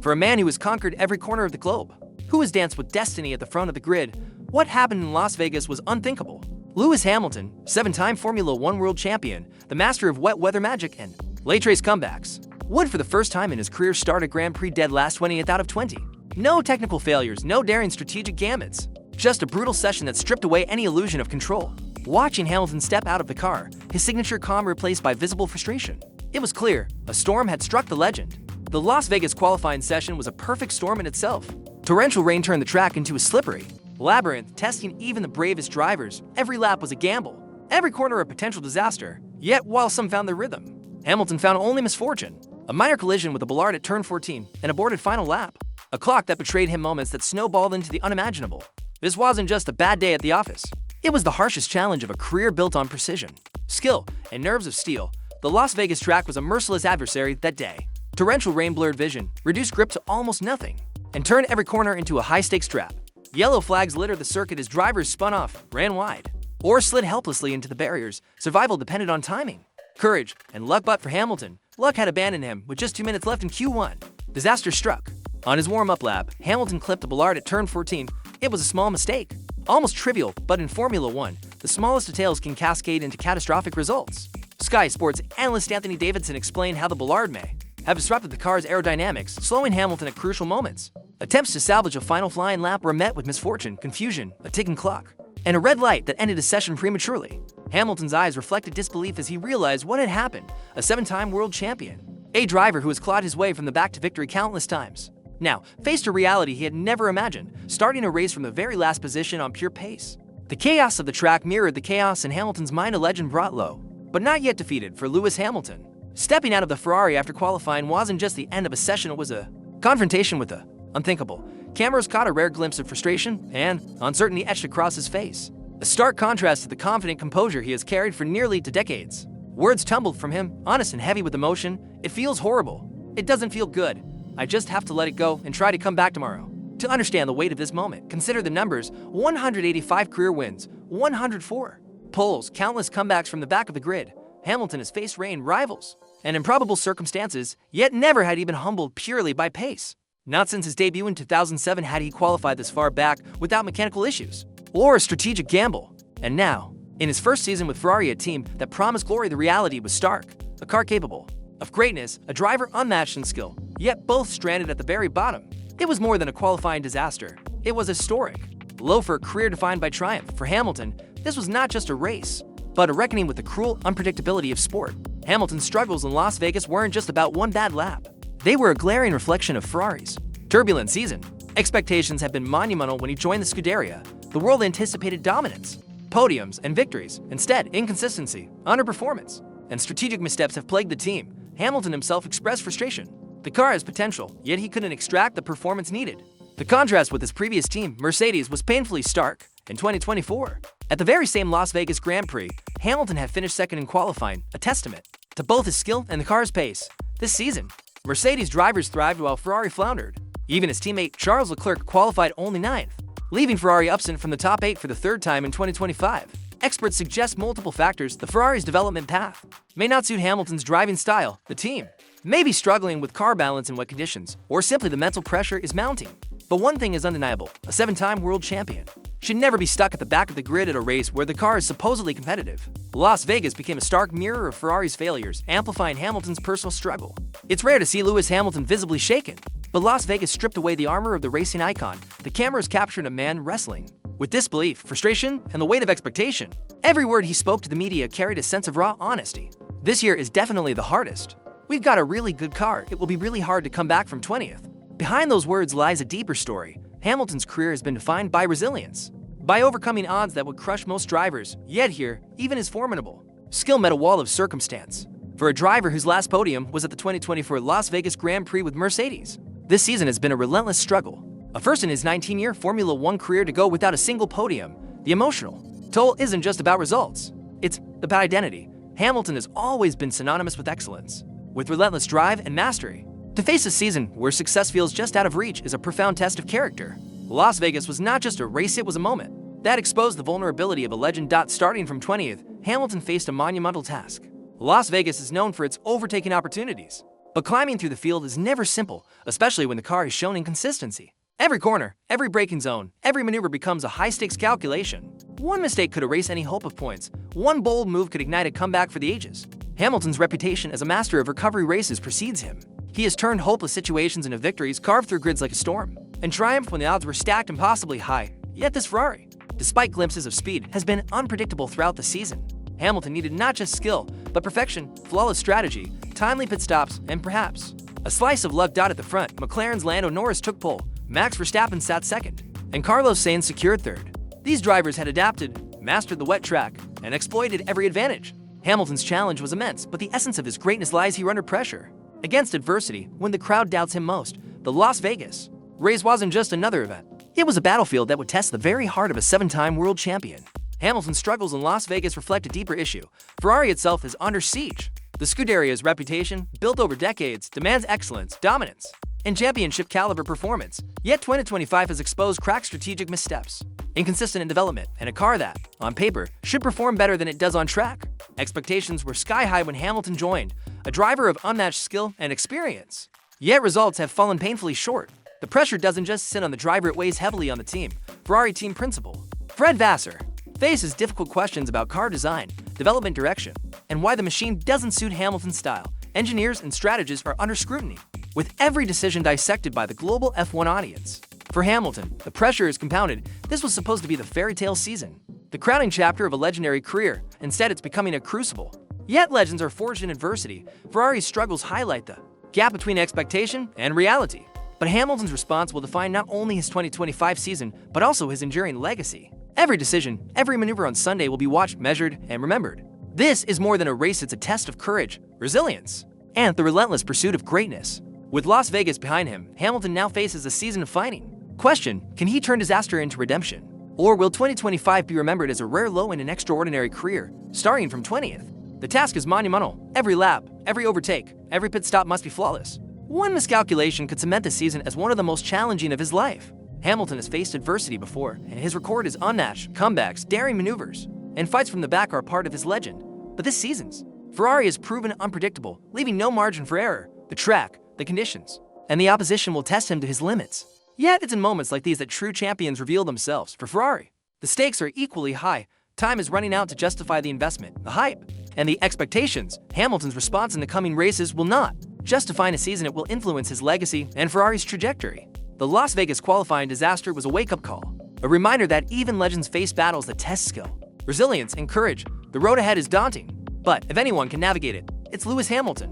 For a man who has conquered every corner of the globe, who has danced with destiny at the front of the grid, what happened in Las Vegas was unthinkable. Lewis Hamilton, 7-time Formula One world champion, the master of wet weather magic and late race comebacks, would for the first time in his career start a Grand Prix dead last 20th out of 20. No technical failures, no daring strategic gambits, just a brutal session that stripped away any illusion of control. Watching Hamilton step out of the car, his signature calm replaced by visible frustration. It was clear, a storm had struck the legend. The Las Vegas qualifying session was a perfect storm in itself. Torrential rain turned the track into a slippery labyrinth, testing even the bravest drivers. Every lap was a gamble, every corner a potential disaster. Yet, while some found their rhythm, Hamilton found only misfortune. A minor collision with a bollard at turn 14, an aborted final lap, a clock that betrayed him moments that snowballed into the unimaginable. This wasn't just a bad day at the office. It was the harshest challenge of a career built on precision, skill, and nerves of steel. The Las Vegas track was a merciless adversary that day. Torrential rain blurred vision, reduced grip to almost nothing, and turned every corner into a high-stakes trap. Yellow flags littered the circuit as drivers spun off, ran wide, or slid helplessly into the barriers. Survival depended on timing, courage, and luck, but for Hamilton, luck had abandoned him with just 2 minutes left in Q1. Disaster struck. On his warm-up lap, Hamilton clipped a bollard at turn 14. It was a small mistake, almost trivial, but in Formula One, the smallest details can cascade into catastrophic results. Sky Sports analyst Anthony Davidson explained how the bollard may have disrupted the car's aerodynamics, slowing Hamilton at crucial moments. Attempts to salvage a final flying lap were met with misfortune, confusion, a ticking clock, and a red light that ended his session prematurely. Hamilton's eyes reflected disbelief as he realized what had happened. A 7-time world champion, a driver who has clawed his way from the back to victory countless times, now faced a reality he had never imagined, starting a race from the very last position on pure pace. The chaos of the track mirrored the chaos in Hamilton's mind, a legend brought low, but not yet defeated for Lewis Hamilton. Stepping out of the Ferrari after qualifying wasn't just the end of a session, it was a confrontation with the unthinkable. Cameras caught a rare glimpse of frustration and uncertainty etched across his face, a stark contrast to the confident composure he has carried for nearly 2 decades. Words tumbled from him, honest and heavy with emotion. It feels horrible. It doesn't feel good. I just have to let it go and try to come back tomorrow. To understand the weight of this moment, consider the numbers: 185 career wins, 104 poles, countless comebacks from the back of the grid. Hamilton has faced rain, rivals, and improbable circumstances, yet never had he been humbled purely by pace. Not since his debut in 2007 had he qualified this far back without mechanical issues or a strategic gamble. And now, in his first season with Ferrari, a team that promised glory, the reality was stark. A car capable of greatness, a driver unmatched in skill, yet both stranded at the very bottom. It was more than a qualifying disaster. It was historic. Low for a career defined by triumph. For Hamilton, this was not just a race, but a reckoning with the cruel unpredictability of sport. Hamilton's struggles in Las Vegas weren't just about one bad lap. They were a glaring reflection of Ferrari's turbulent season. Expectations had been monumental when he joined the Scuderia. The world anticipated dominance, podiums, and victories. Instead, inconsistency, underperformance, and strategic missteps have plagued the team. Hamilton himself expressed frustration. The car has potential, yet he couldn't extract the performance needed. The contrast with his previous team, Mercedes, was painfully stark. In 2024, at the very same Las Vegas Grand Prix, Hamilton had finished second in qualifying, a testament to both his skill and the car's pace. This season, Mercedes drivers thrived while Ferrari floundered. Even his teammate Charles Leclerc qualified only 9th, leaving Ferrari absent from the top 8 for the 3rd time in 2025. Experts suggest multiple factors. The Ferrari's development path may not suit Hamilton's driving style. The team may be struggling with car balance in wet conditions, or simply the mental pressure is mounting. But one thing is undeniable: a 7-time world champion should never be stuck at the back of the grid at a race where the car is supposedly competitive. Las Vegas became a stark mirror of Ferrari's failures, amplifying Hamilton's personal struggle. It's rare to see Lewis Hamilton visibly shaken, but Las Vegas stripped away the armor of the racing icon. The cameras captured a man wrestling with disbelief, frustration, and the weight of expectation. Every word he spoke to the media carried a sense of raw honesty. This year is definitely the hardest. We've got a really good car. It will be really hard to come back from 20th. Behind those words lies a deeper story. Hamilton's career has been defined by resilience, by overcoming odds that would crush most drivers. Yet here, even his formidable skill met a wall of circumstance. For a driver whose last podium was at the 2024 Las Vegas Grand Prix with Mercedes, this season has been a relentless struggle. A first in his 19-year Formula One career to go without a single podium. The emotional toll isn't just about results, it's about identity. Hamilton has always been synonymous with excellence, with relentless drive and mastery. To face a season where success feels just out of reach is a profound test of character. Las Vegas was not just a race, it was a moment that exposed the vulnerability of a legend. Starting from 20th, Hamilton faced a monumental task. Las Vegas is known for its overtaking opportunities, But climbing through the field is never simple, especially when the car has shown inconsistency. Every corner, every braking zone, every maneuver becomes a high-stakes calculation. One mistake could erase any hope of points. One bold move could ignite a comeback for the ages. Hamilton's reputation as a master of recovery races precedes him. He has turned hopeless situations into victories, carved through grids like a storm, and triumphed when the odds were stacked impossibly high. Yet this Ferrari, despite glimpses of speed, has been unpredictable throughout the season. Hamilton needed not just skill, but perfection, flawless strategy, timely pit stops, and perhaps a slice of luck. At the front, McLaren's Lando Norris took pole, Max Verstappen sat second, and Carlos Sainz secured third. These drivers had adapted, mastered the wet track, and exploited every advantage. Hamilton's challenge was immense, but the essence of his greatness lies here under pressure. Against adversity, when the crowd doubts him most, the Las Vegas race wasn't just another event. It was a battlefield that would test the very heart of a 7-time world champion. Hamilton's struggles in Las Vegas reflect a deeper issue. Ferrari itself is under siege. The Scuderia's reputation, built over decades, demands excellence, dominance, and championship-caliber performance. Yet 2025 has exposed cracked strategic missteps, inconsistent in development, and a car that, on paper, should perform better than it does on track. Expectations were sky-high when Hamilton joined, a driver of unmatched skill and experience. Yet results have fallen painfully short. The pressure doesn't just sit on the driver, it weighs heavily on the team. Ferrari team principal Fred Vasseur faces difficult questions about car design, development direction, and why the machine doesn't suit Hamilton's style. Engineers and strategists are under scrutiny, with every decision dissected by the global F1 audience. For Hamilton, the pressure is compounded. This was supposed to be the fairy tale season, the crowning chapter of a legendary career. Instead, it's becoming a crucible. Yet legends are forged in adversity. Ferrari's struggles highlight the gap between expectation and reality. But Hamilton's response will define not only his 2025 season, but also his enduring legacy. Every decision, every maneuver on Sunday will be watched, measured, and remembered. This is more than a race, it's a test of courage, resilience, and the relentless pursuit of greatness. With Las Vegas behind him, Hamilton now faces a season of fighting. Question: can he turn disaster into redemption? Or will 2025 be remembered as a rare low in an extraordinary career, starting from 20th? The task is monumental. Every lap, every overtake, every pit stop must be flawless. One miscalculation could cement the season as one of the most challenging of his life. Hamilton has faced adversity before, and his record is unmatched. Comebacks, daring maneuvers, and fights from the back are part of his legend. But this season's Ferrari has proven unpredictable, leaving no margin for error. The track, the conditions, and the opposition will test him to his limits. Yet it's in moments like these that true champions reveal themselves. For Ferrari, the stakes are equally high. Time is running out to justify the investment, the hype, and the expectations. Hamilton's response in the coming races will not just define a season, it will influence his legacy and Ferrari's trajectory. The Las Vegas qualifying disaster was a wake-up call, a reminder that even legends face battles that test skill, resilience, and courage. The road ahead is daunting, but if anyone can navigate it, it's Lewis Hamilton.